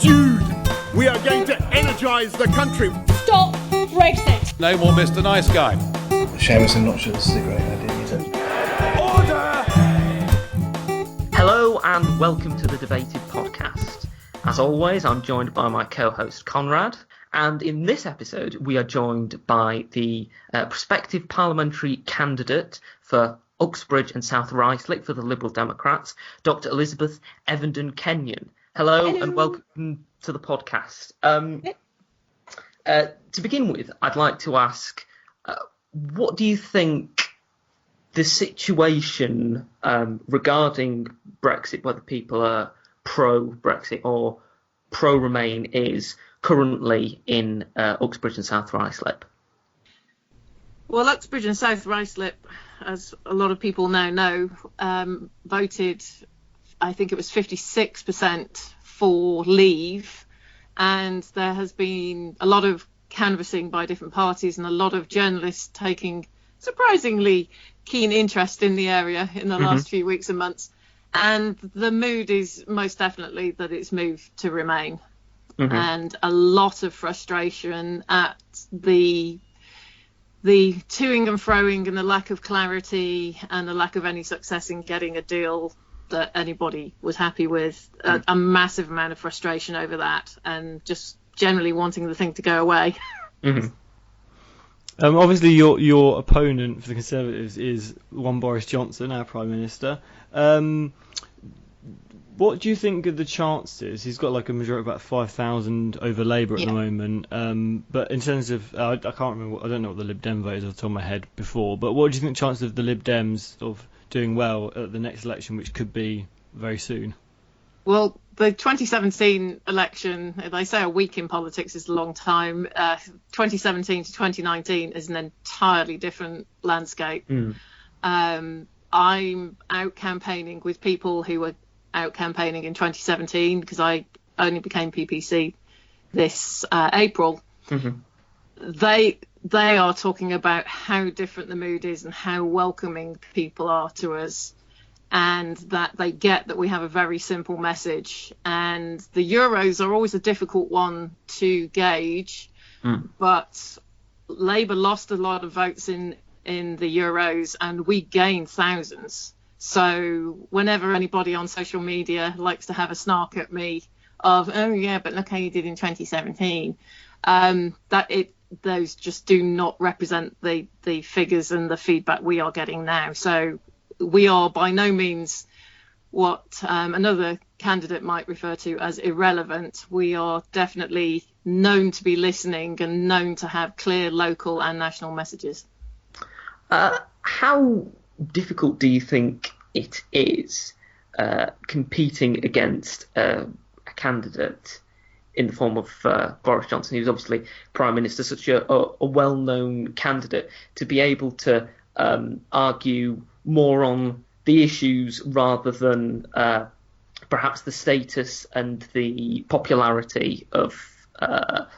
Dude, we are going to energise the country. Stop Brexit. No more Mr. Nice Guy. Seamus, I'm not sure this is a great idea, is it? Order! Hello and welcome to the Debated Podcast. As always, I'm joined by my co-host Conrad, and in this episode we are joined by the prospective parliamentary candidate for Uxbridge and South Ruislip for the Liberal Democrats, Dr. Elizabeth Evenden-Kenyon. Hello and welcome to the podcast. To begin with, I'd like to ask, what do you think the situation regarding Brexit, whether people are pro-Brexit or pro-Remain, is currently in Uxbridge and South Ruislip? Well, Uxbridge and South Ruislip, as a lot of people now know, voted, I think it was 56% for leave, and there has been a lot of canvassing by different parties and a lot of journalists taking surprisingly keen interest in the area in the last few weeks and months, and the mood is most definitely that it's moved to Remain, and a lot of frustration at the toing and froing and the lack of clarity and the lack of any success in getting a deal that anybody was happy with. A massive amount of frustration over that, and just generally wanting the thing to go away. Obviously, your opponent for the Conservatives is one Boris Johnson, our Prime Minister. What do you think of the chances? He's got like a majority of about 5,000 over Labour at the moment. But in terms of, I can't remember, I don't know what the Lib Dem vote is off the top of my head before, but what do you think the chances of the Lib Dems sort of doing well at the next election, which could be very soon? Well, the 2017 election, they say a week in politics is a long time. 2017 to 2019 is an entirely different landscape. I'm out campaigning with people who were out campaigning in 2017 because I only became PPC this April. They are talking about how different the mood is and how welcoming people are to us, and that they get that we have a very simple message. And the Euros are always a difficult one to gauge, but Labour lost a lot of votes in the Euros and we gained thousands. So whenever anybody on social media likes to have a snark at me of, oh yeah, but look how you did in 2017, those just do not represent the figures and the feedback we are getting now. So we are by no means what another candidate might refer to as irrelevant. We are definitely known to be listening and known to have clear local and national messages. How difficult do you think it is competing against a candidate in the form of Boris Johnson, who's obviously Prime Minister, such a well-known candidate, to be able to argue more on the issues rather than perhaps the status and the popularity of,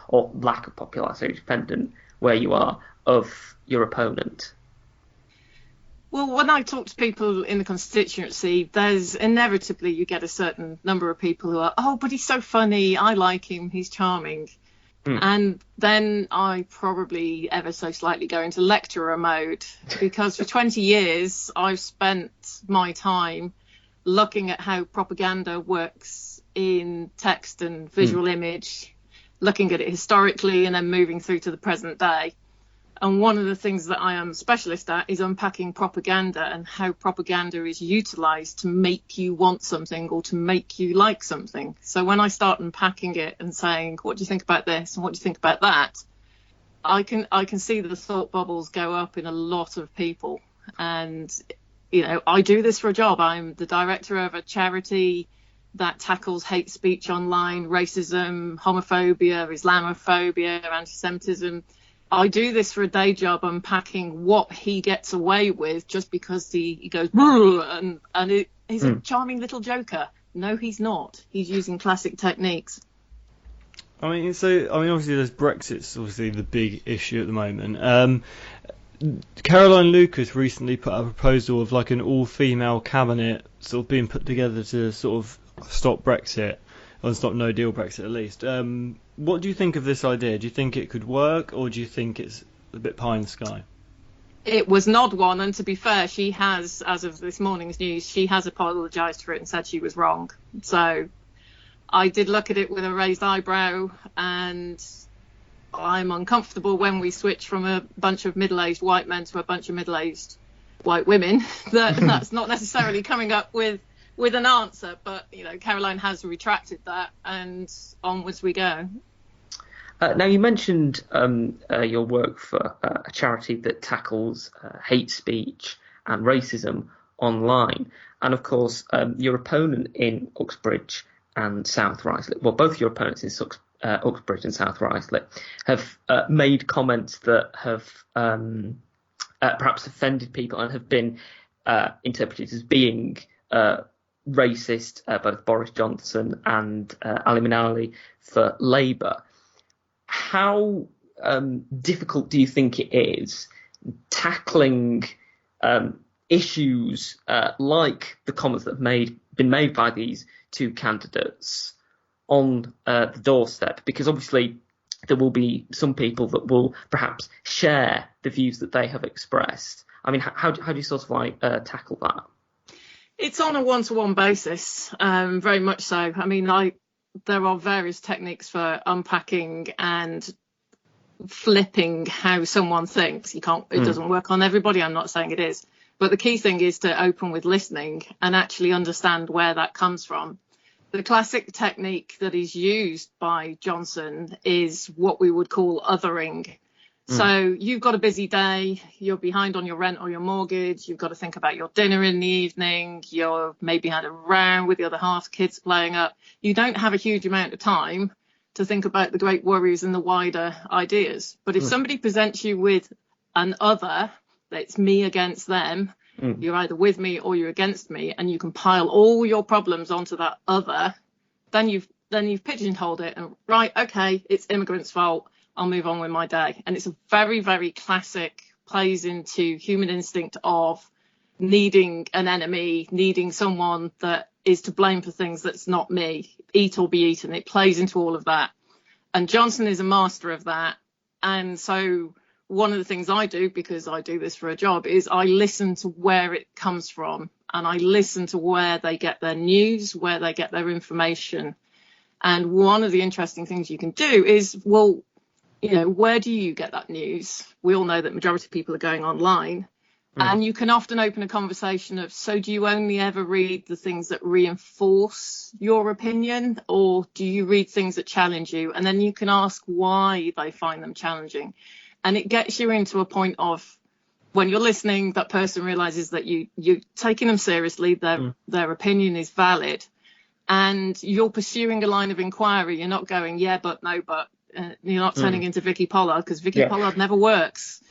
or lack of popularity, dependent where you are, of your opponent? Well, when I talk to people in the constituency, there's inevitably you get a certain number of people who are, oh, but he's so funny, I like him, he's charming. And then I probably ever so slightly go into lecturer mode, because for 20 years I've spent my time looking at how propaganda works in text and visual image, looking at it historically and then moving through to the present day. And one of the things that I am a specialist at is unpacking propaganda and how propaganda is utilised to make you want something or to make you like something. So when I start unpacking it and saying, what do you think about this and what do you think about that, I can see the thought bubbles go up in a lot of people. And, you know, I do this for a job. I'm the director of a charity that tackles hate speech online, racism, homophobia, Islamophobia, anti-Semitism. I do this for a day job, unpacking what he gets away with just because he goes, and he's a charming little joker. No, he's not. He's using classic techniques. Obviously there's Brexit's obviously the big issue at the moment. Caroline Lucas recently put up a proposal of like an all-female cabinet sort of being put together to sort of stop Brexit. on Stop No Deal Brexit at least. What do you think of this idea? Do you think it could work, or do you think it's a bit pie in the sky? It was an odd one, and to be fair, she has, as of this morning's news, she has apologised for it and said she was wrong. So I did look at it with a raised eyebrow, and I'm uncomfortable when we switch from a bunch of middle-aged white men to a bunch of middle-aged white women. That's not necessarily coming up with an answer, but Caroline has retracted that, and onwards we go. Now, you mentioned your work for a charity that tackles hate speech and racism online. And, of course, your opponent in Uxbridge and South Ruislip, well, both your opponents in Uxbridge and South Ruislip have made comments that have perhaps offended people and have been interpreted as being racist, both Boris Johnson and Ali Minali for Labour. How difficult do you think it is tackling issues like the comments that have been made by these two candidates on the doorstep? Because obviously there will be some people that will perhaps share the views that they have expressed. I mean, how do you sort of tackle that? It's on a one-to-one basis, very much so. I mean, there are various techniques for unpacking and flipping how someone thinks. It doesn't work on everybody. I'm not saying it is. But the key thing is to open with listening and actually understand where that comes from. The classic technique that is used by Johnson is what we would call othering. So you've got a busy day, you're behind on your rent or your mortgage, you've got to think about your dinner in the evening, you've maybe had a row with the other half, kids playing up. You don't have a huge amount of time to think about the great worries and the wider ideas. But if somebody presents you with an other, that's me against them, you're either with me or you're against me, and you can pile all your problems onto that other, then you've pigeonholed it and, right, okay, it's immigrants' fault. I'll move on with my day. And it's a very, very classic, plays into human instinct of needing an enemy, needing someone that is to blame for things that's not me, eat or be eaten. It plays into all of that. And Johnson is a master of that. And so one of the things I do, because I do this for a job, is I listen to where it comes from, and I listen to where they get their news, where they get their information. And one of the interesting things you can do is, well, where do you get that news? We all know that majority of people are going online, and you can often open a conversation of, so do you only ever read the things that reinforce your opinion, or do you read things that challenge you? And then you can ask why they find them challenging. And it gets you into a point of, when you're listening, that person realizes that you're taking them seriously, their opinion is valid, and you're pursuing a line of inquiry. You're not going, yeah, but, no, but. You're not turning into Vicky Pollard, because Vicky Pollard never works.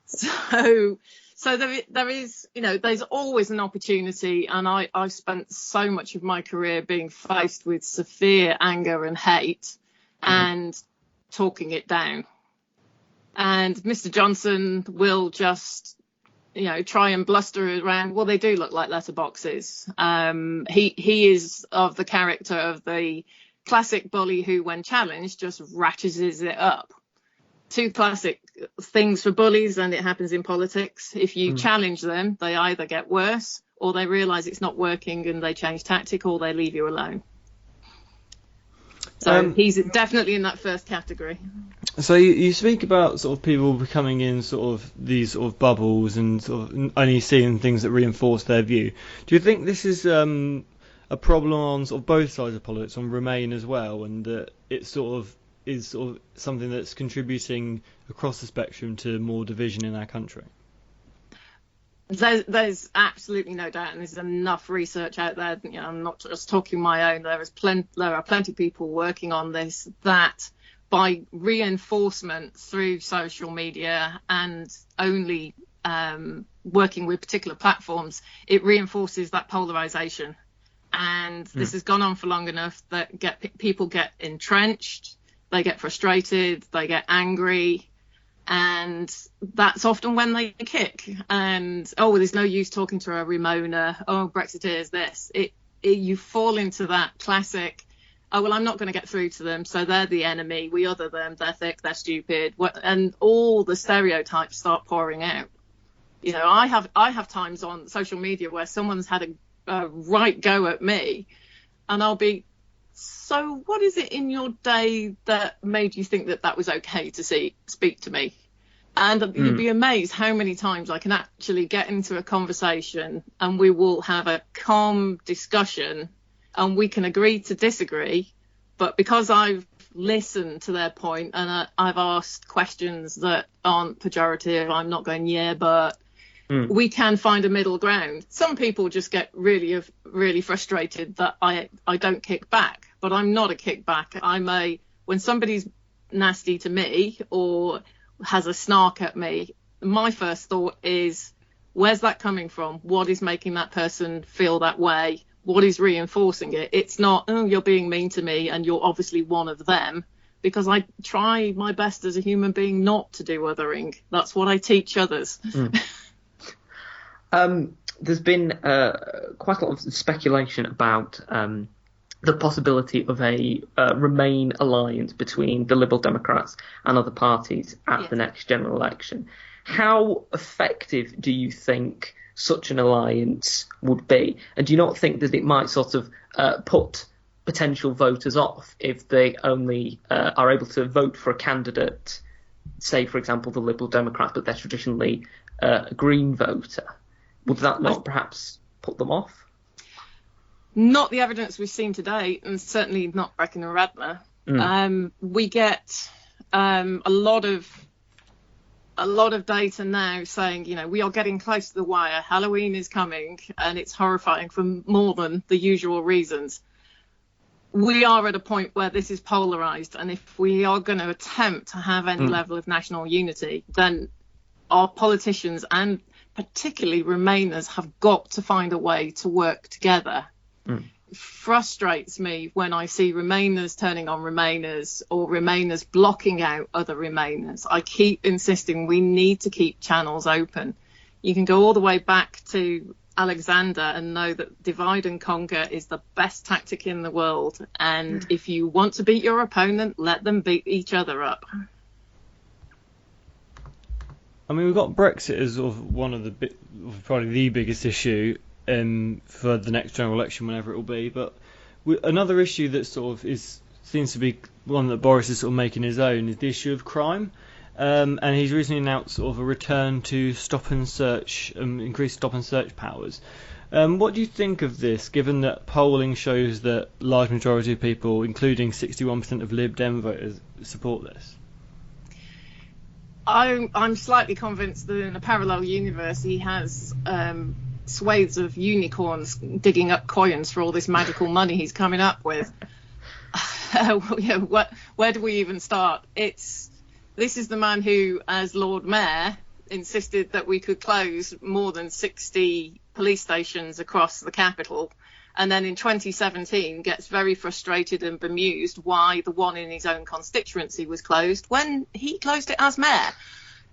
So there is, there's always an opportunity. And I've spent so much of my career being faced with severe anger and hate and talking it down. And Mr. Johnson will just, try and bluster around. Well, they do look like letterboxes. He is of the character of the classic bully who, when challenged, just ratcheses it up. Two classic things for bullies, and it happens in politics. If you challenge them, they either get worse, or they realise it's not working and they change tactic, or they leave you alone. So he's definitely in that first category. So you speak about sort of people becoming in sort of these sort of bubbles and sort of only seeing things that reinforce their view. Do you think this is a problem on sort of both sides of politics, on Remain as well, and that it sort of is sort of something that's contributing across the spectrum to more division in our country? There's absolutely no doubt, and there's enough research out there. I'm not just talking my own. There are plenty of people working on this, that by reinforcement through social media and only working with particular platforms, it reinforces that polarization. And this has gone on for long enough that people get entrenched, they get frustrated, they get angry, and that's often when they kick. And, there's no use talking to a Ramona, Brexiteers this. You fall into that classic, oh, well, I'm not going to get through to them, so they're the enemy, we other them, they're thick, they're stupid, and all the stereotypes start pouring out. You know, I have times on social media where someone's had a right go at me, and I'll be, so what is it in your day that made you think that that was okay to speak to me? And you'd be amazed how many times I can actually get into a conversation and we will have a calm discussion and we can agree to disagree. But because I've listened to their point and I've asked questions that aren't pejorative, I'm not going, yeah, but we can find a middle ground. Some people just get really frustrated that I don't kick back, but I'm not a kickback. When somebody's nasty to me or has a snark at me, my first thought is, where's that coming from? What is making that person feel that way? What is reinforcing it? It's not, oh, you're being mean to me and you're obviously one of them, because I try my best as a human being not to do othering. That's what I teach others. There's been quite a lot of speculation about the possibility of a Remain alliance between the Liberal Democrats and other parties at the next general election. How effective do you think such an alliance would be? And do you not think that it might sort of put potential voters off if they only are able to vote for a candidate, say, for example, the Liberal Democrats, but they're traditionally a Green voter? Would that not perhaps put them off? Not the evidence we've seen to date, and certainly not Brecon and Radnor. We get a lot of data now saying, you know, we are getting close to the wire. Halloween is coming, and it's horrifying for more than the usual reasons. We are at a point where this is polarised, and if we are going to attempt to have any level of national unity, then our politicians and particularly Remainers have got to find a way to work together. It frustrates me when I see Remainers turning on Remainers or Remainers blocking out other Remainers. I keep insisting we need to keep channels open. You can go all the way back to Alexander and know that divide and conquer is the best tactic in the world. And if you want to beat your opponent, let them beat each other up. I mean, we've got Brexit as sort of one of probably the biggest issue for the next general election, whenever it will be. But another issue that sort of seems to be one that Boris is sort of making his own is the issue of crime. And he's recently announced sort of a return to stop and search, increased stop and search powers. What do you think of this, given that polling shows that large majority of people, including 61% of Lib Dem voters, support this? I'm slightly convinced that in a parallel universe he has swathes of unicorns digging up coins for all this magical money he's coming up with. Where do we even start? This is the man who, as Lord Mayor, insisted that we could close more than 60 police stations across the capital, and then in 2017 gets very frustrated and bemused why the one in his own constituency was closed when he closed it as mayor.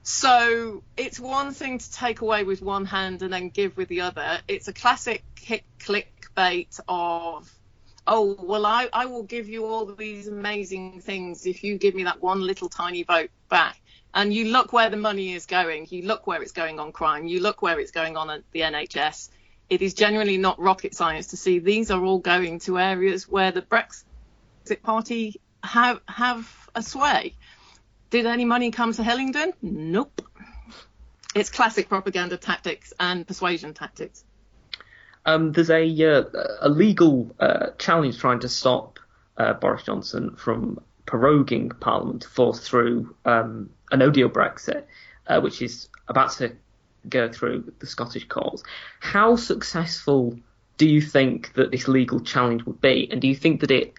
So it's one thing to take away with one hand and then give with the other. It's a classic clickbait of, oh, well, I will give you all these amazing things if you give me that one little tiny vote back. And you look where the money is going. You look where it's going on crime. You look where it's going on at the NHS. It is genuinely not rocket science to see these are all going to areas where the Brexit Party have a sway. Did any money come to Hillingdon? Nope. It's classic propaganda tactics and persuasion tactics. There's a legal challenge trying to stop Boris Johnson from proroguing Parliament to force through a no-deal Brexit, which is about to go through the Scottish courts. How successful do you think that this legal challenge would be? And do you think that it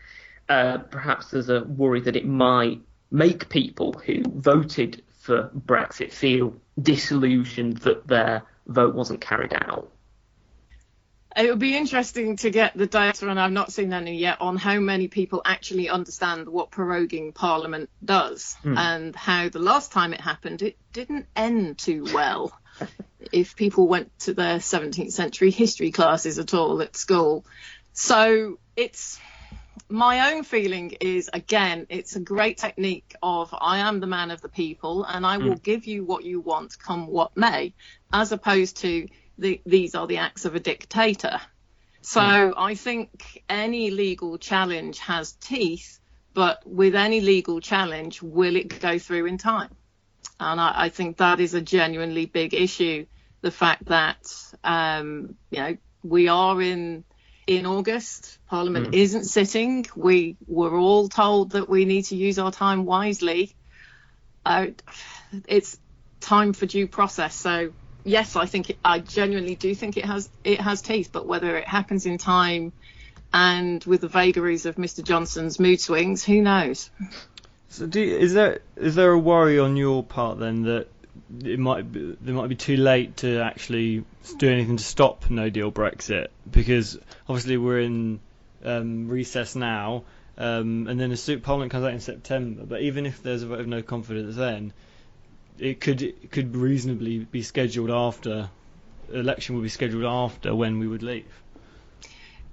perhaps there's a worry that it might make people who voted for Brexit feel disillusioned that their vote wasn't carried out? It would be interesting to get the data, and I've not seen any yet, on how many people actually understand what proroguing Parliament does and how the last time it happened, it didn't end too well. If people went to their 17th century history classes at all at school. So my own feeling is, again, it's a great technique of I am the man of the people and I will give you what you want, come what may, as opposed to these are the acts of a dictator. So I think any legal challenge has teeth, but with any legal challenge, will it go through in time? And I think that is a genuinely big issue. The fact that, we are in August, Parliament isn't sitting. We were all told that we need to use our time wisely. It's time for due process. So yes, I genuinely do think it has teeth, but whether it happens in time and with the vagaries of Mr. Johnson's mood swings, who knows? So is there a worry on your part then that they might be too late to actually do anything to stop no deal Brexit? Because obviously we're in recess now, and then the Parliament comes out in September. But even if there's a vote of no confidence, then it could reasonably be scheduled after. Election would be scheduled after when we would leave.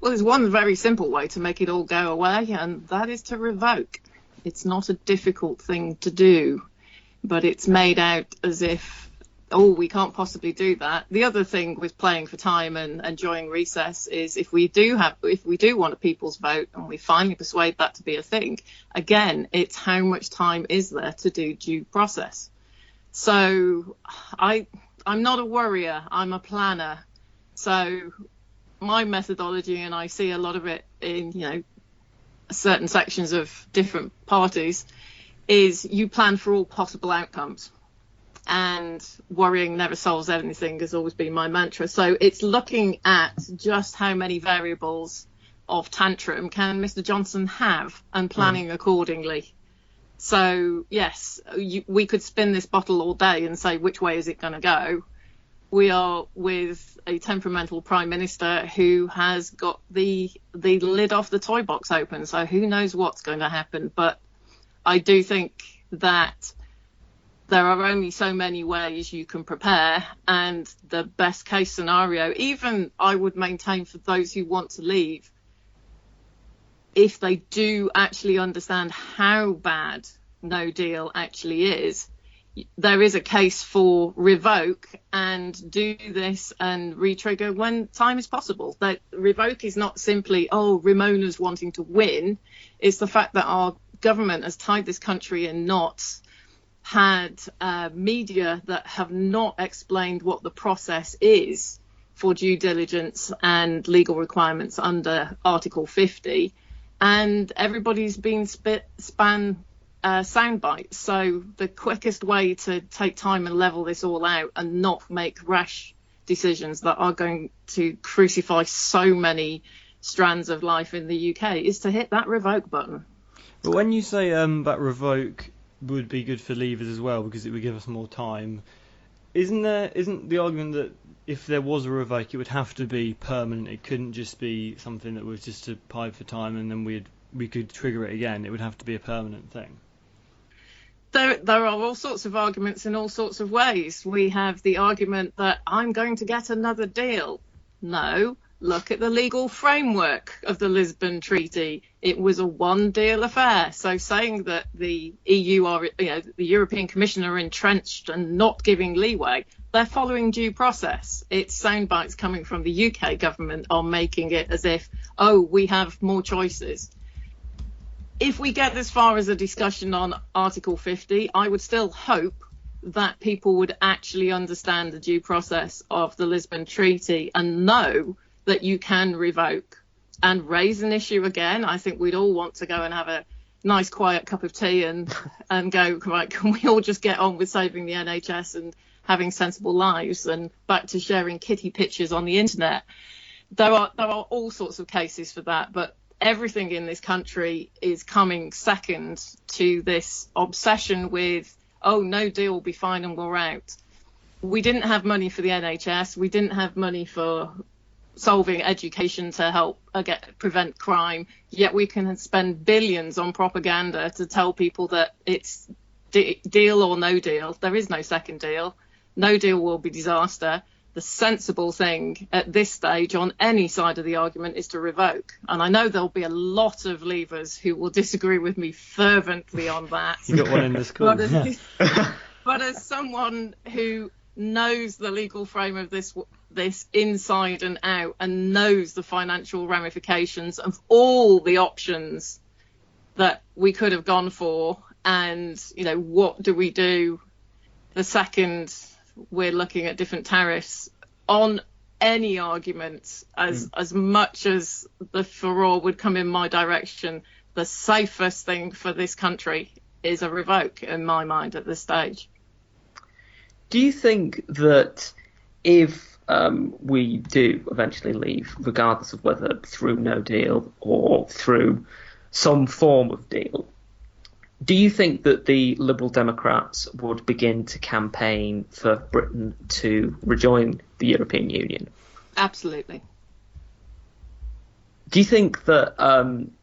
Well, there's one very simple way to make it all go away, and that is to revoke. It's not a difficult thing to do, but it's made out as if, we can't possibly do that. The other thing with playing for time and enjoying recess is if we do want a people's vote and we finally persuade that to be a thing, again, it's how much time is there to do due process. So I'm not a worrier, I'm a planner. So my methodology, and I see a lot of it in, certain sections of different parties, is you plan for all possible outcomes. And worrying never solves anything has always been my mantra. So it's looking at just how many variables of tantrum can Mr. Johnson have and planning accordingly. So, yes, we could spin this bottle all day and say, which way is it going to go? We are with a temperamental Prime Minister who has got the lid off the toy box open. So who knows what's going to happen. But I do think that there are only so many ways you can prepare. And the best case scenario, even I would maintain for those who want to leave, if they do actually understand how bad no deal actually is, there is a case for revoke and do this and re-trigger when time is possible. That revoke is not simply, Ramona's wanting to win. It's the fact that our government has tied this country in knots, had media that have not explained what the process is for due diligence and legal requirements under Article 50, and everybody's been span sound bites. So the quickest way to take time and level this all out and not make rash decisions that are going to crucify so many strands of life in the UK is to hit that revoke button. But when you say that revoke would be good for leavers as well because it would give us more time, isn't the argument that if there was a revoke it would have to be permanent? It couldn't just be something that was just to pipe for time and then we could trigger it again. It would have to be a permanent thing. There are all sorts of arguments in all sorts of ways. We have the argument that I'm going to get another deal. No, look at the legal framework of the Lisbon Treaty. It was a one-deal affair. So saying that the EU the European Commission are entrenched and not giving leeway, they're following due process. It's sound bites coming from the UK government on making it as if, we have more choices. If we get as far as a discussion on Article 50, I would still hope that people would actually understand the due process of the Lisbon Treaty and know that you can revoke and raise an issue again. I think we'd all want to go and have a nice quiet cup of tea and go, right, can we all just get on with saving the NHS and having sensible lives and back to sharing kitty pictures on the internet? There are all sorts of cases for that, but everything in this country is coming second to this obsession with, no deal will be fine and we're out. We didn't have money for the NHS. We didn't have money for solving education to help prevent crime. Yet we can spend billions on propaganda to tell people that it's deal or no deal. There is no second deal. No deal will be disaster. the sensible thing at this stage on any side of the argument is to revoke. And I know there'll be a lot of Leavers who will disagree with me fervently on that. You got one in the school. But as someone who knows the legal frame of this inside and out and knows the financial ramifications of all the options that we could have gone for, and, you know, what do we do the second we're looking at different tariffs on any argument, as much as the furore would come in my direction, the safest thing for this country is a revoke in my mind at this stage. Do you think that if we do eventually leave, regardless of whether through no deal or through some form of deal, do you think that the Liberal Democrats would begin to campaign for Britain to rejoin the European Union? Absolutely. Do you think that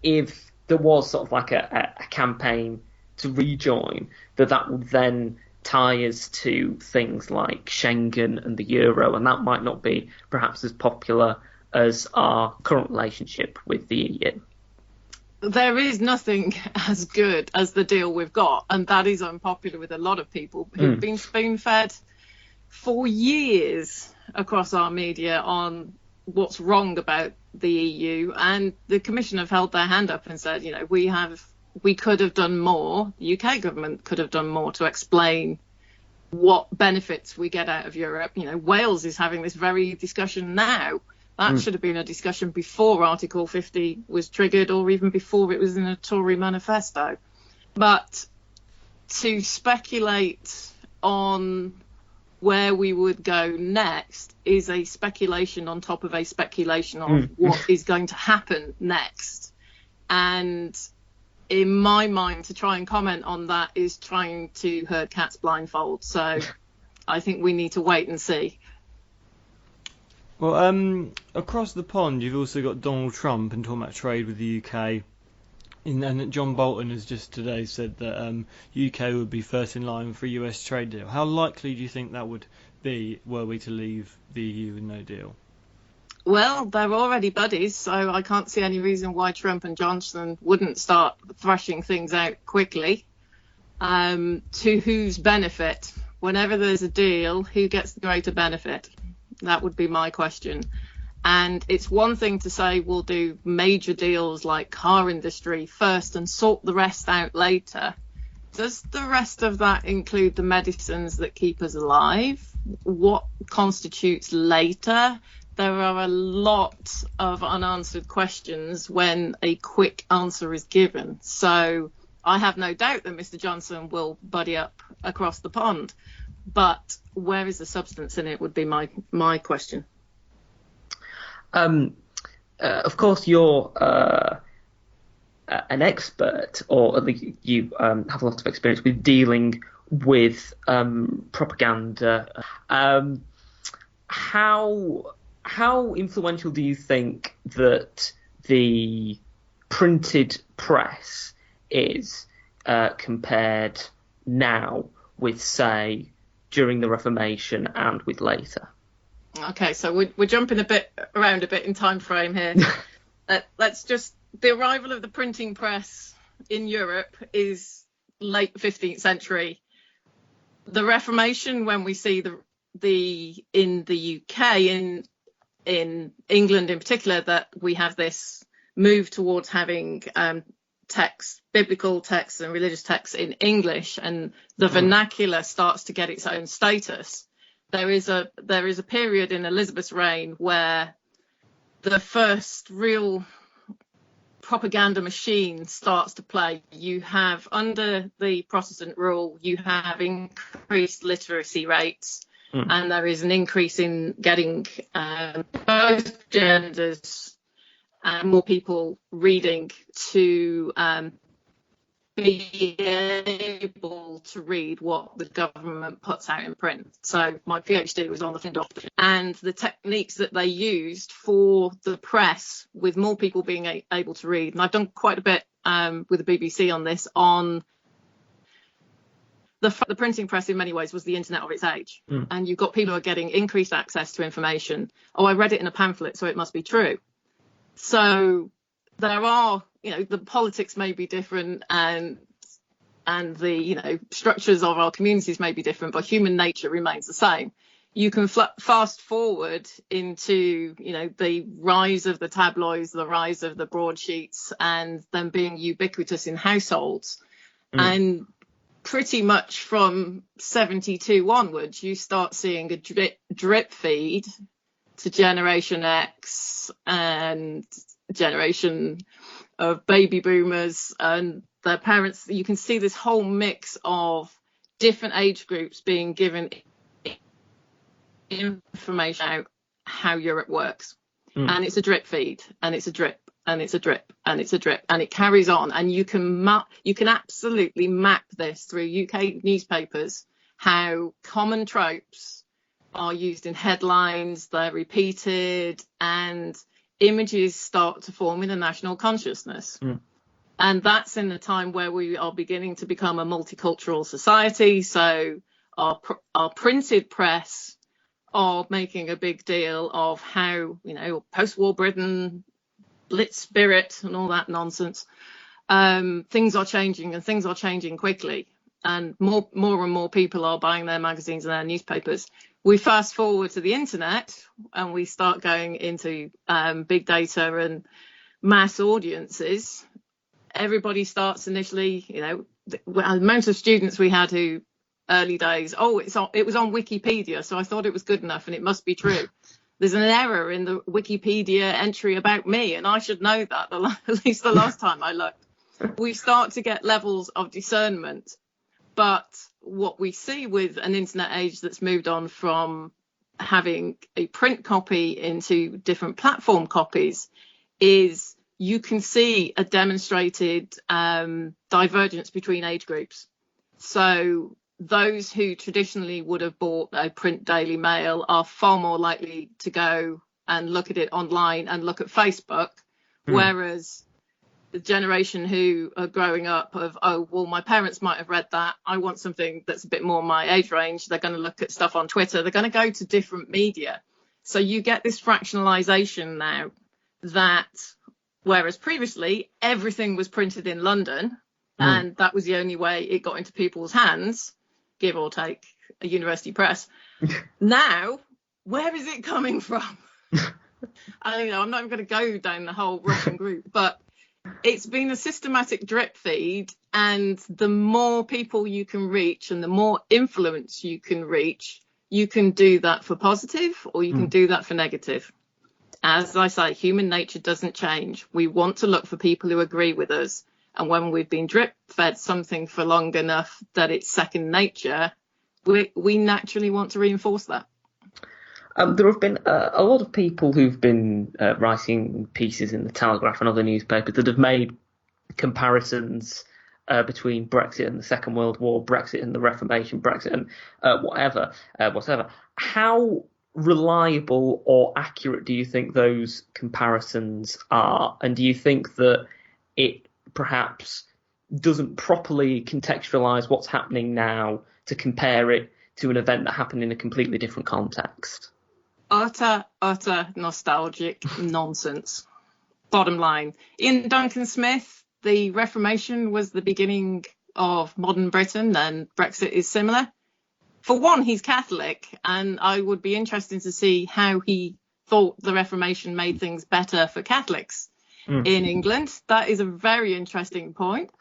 if there was sort of like a campaign to rejoin, that would then tie us to things like Schengen and the Euro, and that might not be perhaps as popular as our current relationship with the EU? There is nothing as good as the deal we've got, and that is unpopular with a lot of people who've been spoon-fed for years across our media on what's wrong about the EU, and the Commission have held their hand up and said, you know, we could have done more. The UK government could have done more to explain what benefits we get out of Europe. You know, Wales is having this very discussion now. That should have been a discussion before Article 50 was triggered, or even before it was in a Tory manifesto. But to speculate on where we would go next is a speculation on top of a speculation of what is going to happen next. And in my mind, to try and comment on that is trying to herd cats blindfold. So I think we need to wait and see. Well, across the pond, you've also got Donald Trump and talking about trade with the UK. And John Bolton has just today said that UK would be first in line for a US trade deal. How likely do you think that would be were we to leave the EU with no deal? Well, they're already buddies, so I can't see any reason why Trump and Johnson wouldn't start thrashing things out quickly. To whose benefit? Whenever there's a deal, who gets the greater benefit? That would be my question. And it's one thing to say we'll do major deals like car industry first and sort the rest out later. Does the rest of that include the medicines that keep us alive? What constitutes later? There are a lot of unanswered questions when a quick answer is given. So I have no doubt that Mr. Johnson will buddy up across the pond. But where is the substance in it would be my question. Of course, you're an expert, or at least you have a lot of experience with dealing with propaganda. How influential do you think that the printed press is compared now with, say, during the Reformation and with later? Okay, so we're jumping around a bit in time frame here. Let's just, the arrival of the printing press in Europe is late 15th century. The Reformation, when we see in the UK, in England in particular, that we have this move towards having biblical texts and religious texts in English, and the vernacular starts to get its own status. There is a period in Elizabeth's reign where the first real propaganda machine starts to play. You have, under the Protestant rule, you have increased literacy rates, and there is an increase in getting both genders and more people reading to be able to read what the government puts out in print. So my PhD was on the Flinders and the techniques that they used for the press, with more people being able to read. And I've done quite a bit with the BBC on this, on the printing press in many ways was the internet of its age. And you've got people who are getting increased access to information. Oh, I read it in a pamphlet, so it must be true. So there are, the politics may be different, and the, structures of our communities may be different, but human nature remains the same. You can fast forward into, the rise of the tabloids, the rise of the broadsheets, and them being ubiquitous in households. And pretty much from 72 onwards, you start seeing a drip feed to Generation X and generation of baby boomers and their parents. You can see this whole mix of different age groups being given information about how Europe works. And it's a drip feed, and it's a drip, and it's a drip, and it's a drip, and it carries on. And you can absolutely map this through UK newspapers, how common tropes are used in headlines, they're repeated, and images start to form in the national consciousness. And that's in a time where we are beginning to become a multicultural society. So our printed press are making a big deal of how, post-war Britain, Blitz spirit and all that nonsense. Things are changing, and things are changing quickly. And more and more people are buying their magazines and their newspapers. We fast forward to the internet, and we start going into big data and mass audiences. Everybody starts initially, the amount of students we had who early days, it was on Wikipedia, so I thought it was good enough and it must be true. There's an error in the Wikipedia entry about me, and I should know that, at least the last time I looked. We start to get levels of discernment. But what we see with an internet age that's moved on from having a print copy into different platform copies is you can see a demonstrated divergence between age groups. So those who traditionally would have bought a print Daily Mail are far more likely to go and look at it online and look at Facebook, whereas the generation who are growing up my parents might have read that, I want something that's a bit more my age range, they're going to look at stuff on Twitter, they're going to go to different media. So you get this fractionalization now, that whereas previously everything was printed in London and that was the only way it got into people's hands, give or take a university press. Now, where is it coming from? I'm not even going to go down the whole Russian group, but it's been a systematic drip feed, and the more people you can reach and the more influence you can reach, you can do that for positive or you can do that for negative. As I say, human nature doesn't change. We want to look for people who agree with us. And when we've been drip fed something for long enough that it's second nature, we naturally want to reinforce that. There have been a lot of people who've been writing pieces in the Telegraph and other newspapers that have made comparisons between Brexit and the Second World War, Brexit and the Reformation, Brexit and whatever. How reliable or accurate do you think those comparisons are? And do you think that it perhaps doesn't properly contextualise what's happening now to compare it to an event that happened in a completely different context? Utter nostalgic nonsense. Bottom line, Ian Duncan Smith, the Reformation was the beginning of modern Britain, and Brexit is similar. For one, he's Catholic, and I would be interested to see how he thought the Reformation made things better for Catholics in England. That is a very interesting point.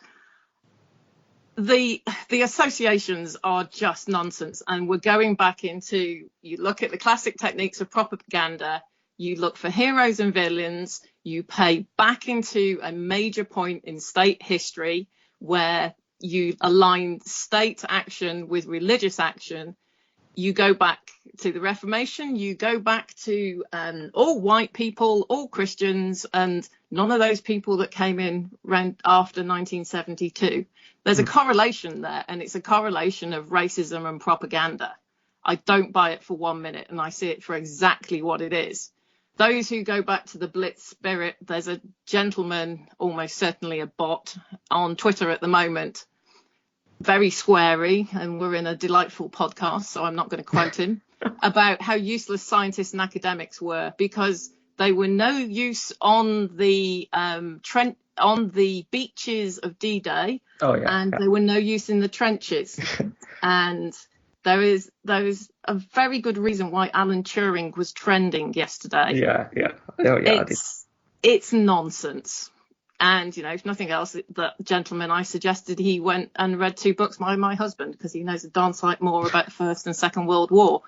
The associations are just nonsense, and we're going back into, you look at the classic techniques of propaganda, you look for heroes and villains, you pay back into a major point in state history where you align state action with religious action. You go back to the Reformation, you go back to all white people, all Christians, and none of those people that came in around after 1972. There's a correlation there, and it's a correlation of racism and propaganda. I don't buy it for 1 minute, and I see it for exactly what it is. Those who go back to the Blitz spirit, there's a gentleman, almost certainly a bot, on Twitter at the moment very sweary, and we're in a delightful podcast, so I'm not going to quote him, about how useless scientists and academics were, because they were no use on the on the beaches of D-Day, and they were no use in the trenches. And there is a very good reason why Alan Turing was trending yesterday. It's nonsense. And, if nothing else, that gentleman, I suggested he went and read 2 books by my husband, because he knows a darn sight more about the First and Second World War.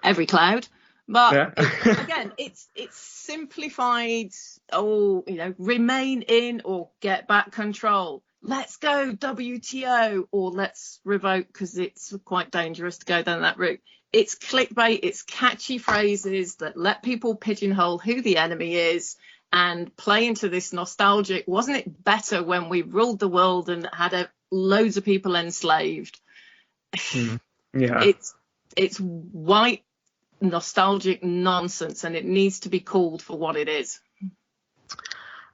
Every cloud. But again, it's simplified. Remain in or get back control. Let's go WTO, or let's revoke, because it's quite dangerous to go down that route. It's clickbait. It's catchy phrases that let people pigeonhole who the enemy is and play into this nostalgic. Wasn't it better when we ruled the world and had loads of people enslaved? It's white nostalgic nonsense, and it needs to be called for what it is.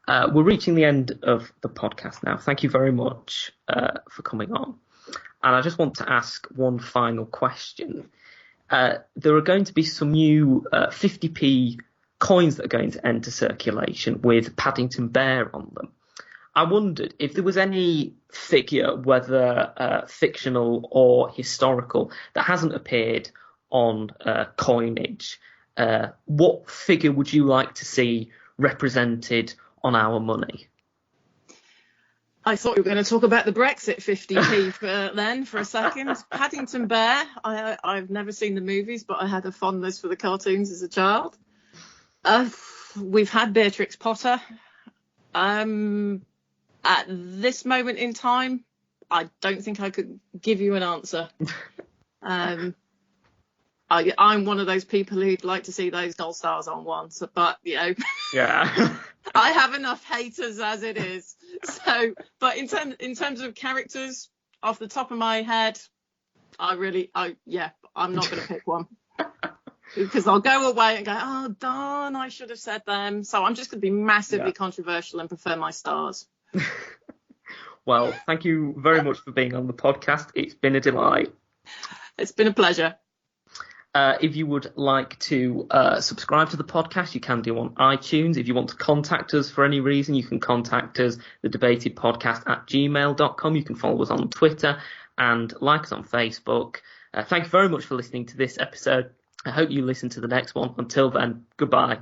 We're reaching the end of the podcast now. Thank you very much for coming on. And I just want to ask one final question. There are going to be some new 50p coins that are going to enter circulation with Paddington Bear on them. I wondered if there was any figure, whether fictional or historical, that hasn't appeared on coinage. What figure would you like to see represented on our money? I thought you were going to talk about the Brexit 50p for a second. Paddington Bear. I've never seen the movies, but I had a fondness for the cartoons as a child. We've had Beatrix Potter. At this moment in time, I don't think I could give you an answer. I'm one of those people who'd like to see those gold stars on one, but I have enough haters as it is. So, but in terms of characters, off the top of my head, I'm not going to pick one. Because I'll go away and go, oh, darn, I should have said them. So I'm just going to be massively controversial and prefer my stars. Well, thank you very much for being on the podcast. It's been a delight. It's been a pleasure. If you would like to subscribe to the podcast, you can do on iTunes. If you want to contact us for any reason, you can contact us, thedebatedpodcast@gmail.com. You can follow us on Twitter and like us on Facebook. Thank you very much for listening to this episode. I hope you listen to the next one. Until then, goodbye.